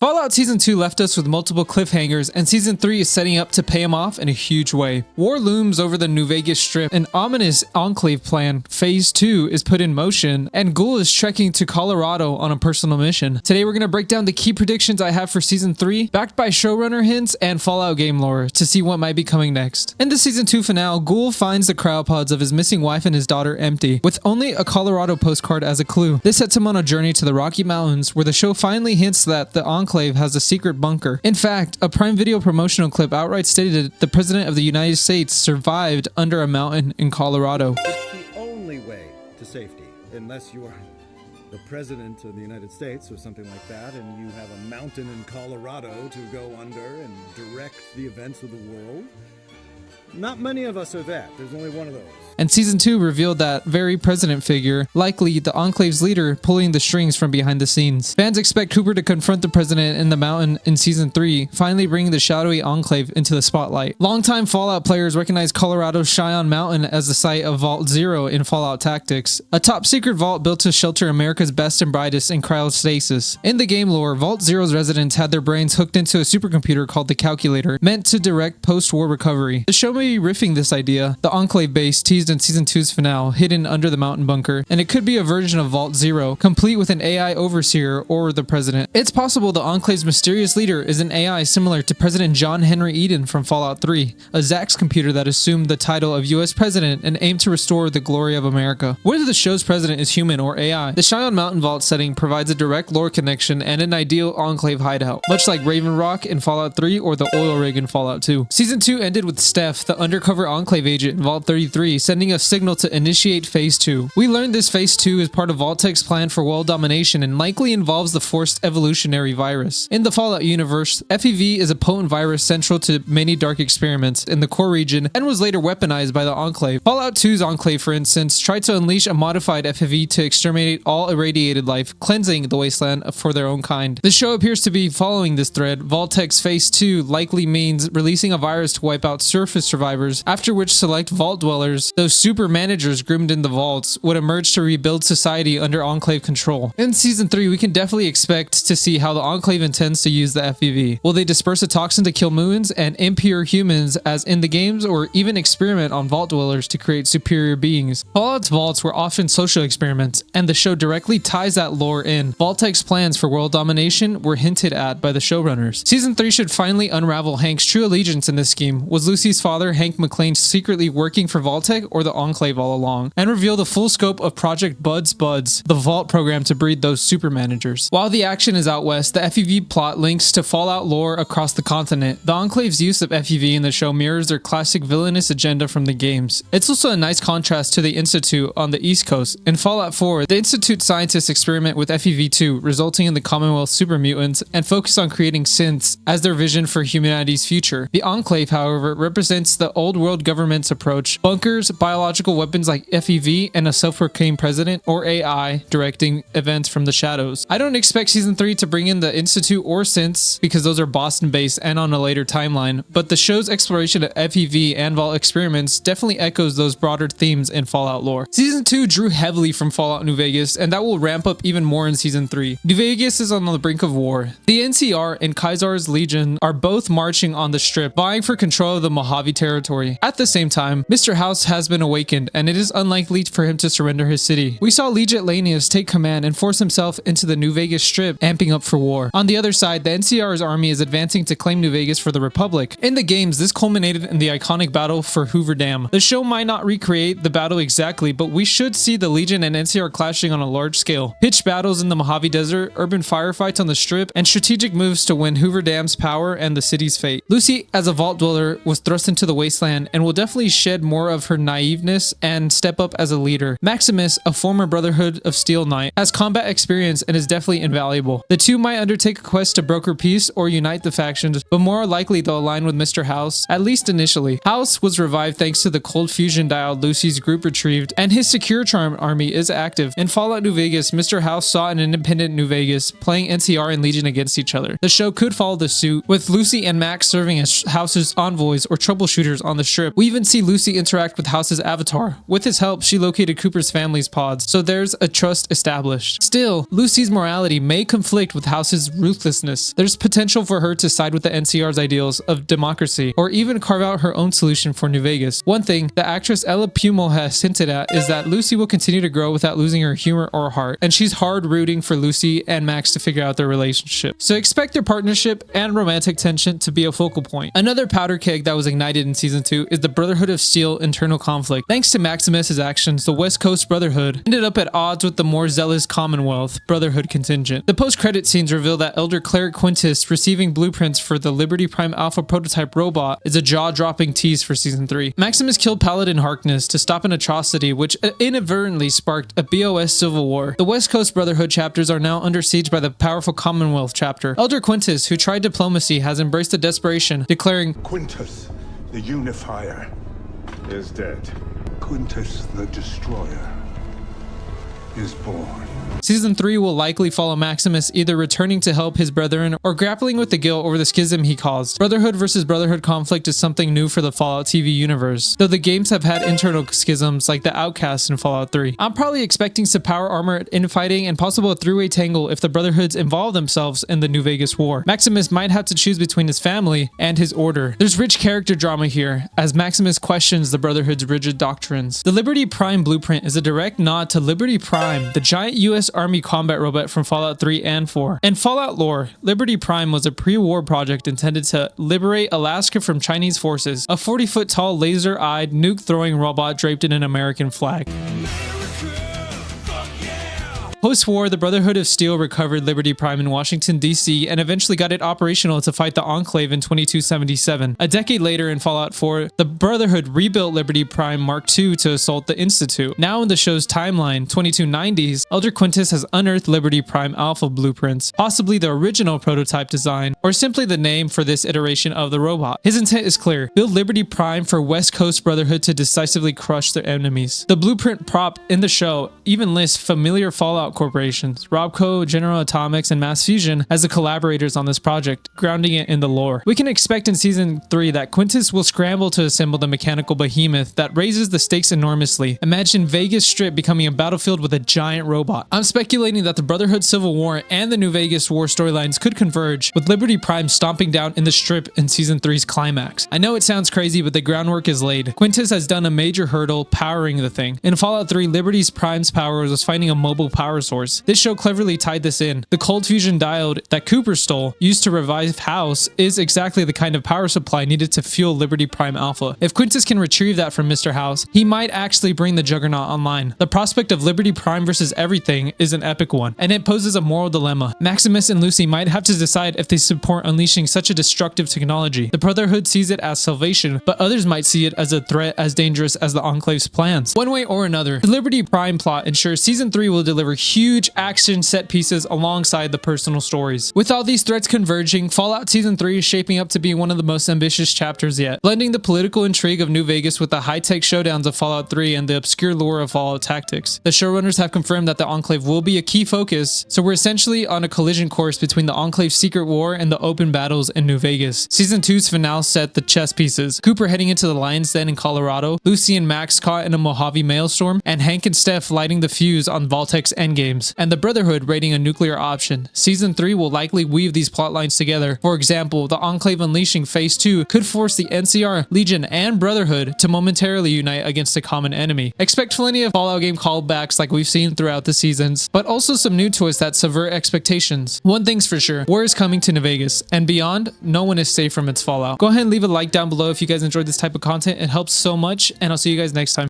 Fallout Season 2 left us with multiple cliffhangers, and Season 3 is setting up to pay him off in a huge way. War looms over the New Vegas Strip, an ominous Enclave plan, Phase 2, is put in motion, and Ghoul is trekking to Colorado on a personal mission. Today we're going to break down the key predictions I have for Season 3, backed by showrunner hints and Fallout game lore, to see what might be coming next. In the Season 2 finale, Ghoul finds the cryopods of his missing wife and his daughter empty, with only a Colorado postcard as a clue. This sets him on a journey to the Rocky Mountains, where the show finally hints that the Enclave has a secret bunker. In fact, a Prime Video promotional clip outright stated the President of the United States survived under a mountain in Colorado. It's the only way to safety, unless you are the President of the United States or something like that, and you have a mountain in Colorado to go under and direct the events of the world. Not many of us are that. There's only one of those. And Season 2 revealed that very president figure, likely the Enclave's leader, pulling the strings from behind the scenes. Fans expect Cooper to confront the president in the mountain in Season 3, finally bringing the shadowy Enclave into the spotlight. Longtime Fallout players recognize Colorado's Cheyenne Mountain as the site of Vault Zero in Fallout Tactics, a top-secret vault built to shelter America's best and brightest in cryostasis. In the game lore, Vault Zero's residents had their brains hooked into a supercomputer called the Calculator, meant to direct post-war recovery. The show may be riffing this idea, the Enclave base teased in Season 2's finale, hidden under the mountain bunker, and it could be a version of Vault Zero, complete with an AI overseer or the president. It's possible the Enclave's mysterious leader is an AI similar to President John Henry Eden from Fallout 3, a Zax computer that assumed the title of US President and aimed to restore the glory of America. Whether the show's president is human or AI, the Cheyenne Mountain Vault setting provides a direct lore connection and an ideal Enclave hideout, much like Raven Rock in Fallout 3 or the oil rig in Fallout 2. Season 2 ended with Steph, the undercover Enclave agent in Vault 33, sending a signal to initiate Phase 2. We learned this Phase 2 is part of Vault-Tec's plan for world domination and likely involves the forced evolutionary virus. In the Fallout universe, FEV is a potent virus central to many dark experiments in the core region and was later weaponized by the Enclave. Fallout 2's Enclave, for instance, tried to unleash a modified FEV to exterminate all irradiated life, cleansing the wasteland for their own kind. The show appears to be following this thread. Vault-Tec's Phase 2 likely means releasing a virus to wipe out surface survivors, after which select Vault dwellers, those super managers groomed in the vaults, would emerge to rebuild society under Enclave control. In Season 3, we can definitely expect to see how the Enclave intends to use the FEV. Will they disperse a toxin to kill moons and impure humans as in the games, or even experiment on Vault dwellers to create superior beings? Fallout's vaults were often social experiments, and the show directly ties that lore in. Vault-Tec's plans for world domination were hinted at by the showrunners. Season 3 should finally unravel Hank's true allegiance in this scheme. Was Lucy's father, Hank McClane, secretly working for Vault-Tec or the Enclave all along? And reveal the full scope of Project Buds, the Vault program to breed those super managers. While the action is out west, the FEV plot links to Fallout lore across the continent. The Enclave's use of FEV in the show mirrors their classic villainous agenda from the games. It's also a nice contrast to the Institute on the East Coast. In Fallout 4, the Institute scientists experiment with FEV2, resulting in the Commonwealth super mutants, and focus on creating synths as their vision for humanity's future. The Enclave, however, represents the old world government's approach: bunkers, biological weapons like FEV, and a self-proclaimed president, or AI, directing events from the shadows. I don't expect Season 3 to bring in the Institute or synths, because those are Boston-based and on a later timeline, but the show's exploration of FEV and Vault experiments definitely echoes those broader themes in Fallout lore. Season 2 drew heavily from Fallout New Vegas, and that will ramp up even more in Season 3. New Vegas is on the brink of war. The NCR and Kaisar's Legion are both marching on the Strip, vying for control of the Mojave territory. At the same time, Mr. House has been awakened, and it is unlikely for him to surrender his city. We saw Legate Lanius take command and force himself into the New Vegas Strip, amping up for war. On the other side, the NCR's army is advancing to claim New Vegas for the Republic. In the games, this culminated in the iconic battle for Hoover Dam. The show might not recreate the battle exactly, but we should see the Legion and NCR clashing on a large scale. Pitched battles in the Mojave Desert, urban firefights on the Strip, and strategic moves to win Hoover Dam's power and the city's fate. Lucy, as a Vault dweller, was thrust into the wasteland and will definitely shed more of her naiveness and step up as a leader. Maximus, a former Brotherhood of Steel Knight, has combat experience and is definitely invaluable. The two might undertake a quest to broker peace or unite the factions, but more likely they'll align with Mr. House, at least initially. House was revived thanks to the cold fusion dial Lucy's group retrieved, and his Secure Charm army is active. In Fallout New Vegas, Mr. House saw an independent New Vegas, playing NCR and Legion against each other. The show could follow the suit, with Lucy and Max serving as House's envoys or troubleshooters scooters on the strip. We even see Lucy interact with House's avatar. With his help, she located Cooper's family's pods, so there's a trust established. Still, Lucy's morality may conflict with House's ruthlessness. There's potential for her to side with the NCR's ideals of democracy, or even carve out her own solution for New Vegas. One thing the actress Ella Pumel has hinted at is that Lucy will continue to grow without losing her humor or heart, and she's hard rooting for Lucy and Max to figure out their relationship. So expect their partnership and romantic tension to be a focal point. Another powder keg that was ignited in season 2 is the Brotherhood of Steel internal conflict. Thanks to Maximus's actions, the West Coast Brotherhood ended up at odds with the more zealous Commonwealth Brotherhood contingent. The post-credit scenes reveal that Elder Cleric Quintus receiving blueprints for the Liberty Prime Alpha prototype robot is a jaw-dropping tease for season 3. Maximus killed Paladin Harkness to stop an atrocity which inadvertently sparked a BOS civil war. The West Coast Brotherhood chapters are now under siege by the powerful Commonwealth chapter. Elder Quintus, who tried diplomacy, has embraced the desperation, declaring, Quintus, the Unifier, is dead. Quintus, the Destroyer, is born. Season 3 will likely follow Maximus either returning to help his brethren or grappling with the guilt over the schism he caused. Brotherhood versus Brotherhood conflict is something new for the Fallout TV universe, though the games have had internal schisms like the Outcast in Fallout 3. I'm probably expecting some power armor, infighting, and possible a three-way tangle if the Brotherhoods involve themselves in the New Vegas War. Maximus might have to choose between his family and his order. There's rich character drama here, as Maximus questions the Brotherhood's rigid doctrines. The Liberty Prime blueprint is a direct nod to Liberty Prime, the giant US Army combat robot from Fallout 3 and 4. In Fallout lore, Liberty Prime was a pre-war project intended to liberate Alaska from Chinese forces, a 40-foot tall laser-eyed nuke-throwing robot draped in an American flag. Post-war, the Brotherhood of Steel recovered Liberty Prime in Washington, D.C. and eventually got it operational to fight the Enclave in 2277. A decade later in Fallout 4, the Brotherhood rebuilt Liberty Prime Mark II to assault the Institute. Now in the show's timeline, 2290s, Elder Quintus has unearthed Liberty Prime Alpha blueprints, possibly the original prototype design, or simply the name for this iteration of the robot. His intent is clear: build Liberty Prime for West Coast Brotherhood to decisively crush their enemies. The blueprint prop in the show even lists familiar Fallout corporations, Robco, General Atomics, and Mass Fusion as the collaborators on this project, grounding it in the lore. We can expect in season 3 that Quintus will scramble to assemble the mechanical behemoth that raises the stakes enormously. Imagine Vegas Strip becoming a battlefield with a giant robot. I'm speculating that the Brotherhood Civil War and the New Vegas War storylines could converge, with Liberty Prime stomping down in the Strip in season 3's climax. I know it sounds crazy, but the groundwork is laid. Quintus has done a major hurdle powering the thing. In Fallout 3, Liberty's Prime's power was finding a mobile power source. This show cleverly tied this in. The cold fusion diode that Cooper stole, used to revive House, is exactly the kind of power supply needed to fuel Liberty Prime Alpha. If Quintus can retrieve that from Mr. House, he might actually bring the Juggernaut online. The prospect of Liberty Prime versus everything is an epic one, and it poses a moral dilemma. Maximus and Lucy might have to decide if they support unleashing such a destructive technology. The Brotherhood sees it as salvation, but others might see it as a threat as dangerous as the Enclave's plans. One way or another, the Liberty Prime plot ensures season 3 will deliver huge action set pieces alongside the personal stories. With all these threats converging, Fallout Season 3 is shaping up to be one of the most ambitious chapters yet, blending the political intrigue of New Vegas with the high-tech showdowns of Fallout 3 and the obscure lore of Fallout Tactics. The showrunners have confirmed that the Enclave will be a key focus, so we're essentially on a collision course between the Enclave's secret war and the open battles in New Vegas. Season 2's finale set the chess pieces: Cooper heading into the Lion's Den in Colorado, Lucy and Max caught in a Mojave maelstrom, and Hank and Steph lighting the fuse on Vault-Tec's Endgames, and the Brotherhood raiding a nuclear option. Season 3 will likely weave these plotlines together. For example, the Enclave unleashing Phase 2 could force the NCR, Legion, and Brotherhood to momentarily unite against a common enemy. Expect plenty of Fallout game callbacks like we've seen throughout the seasons, but also some new twists that subvert expectations. One thing's for sure, war is coming to New Vegas, and beyond, no one is safe from its fallout. Go ahead and leave a like down below if you guys enjoyed this type of content. It helps so much, and I'll see you guys next time.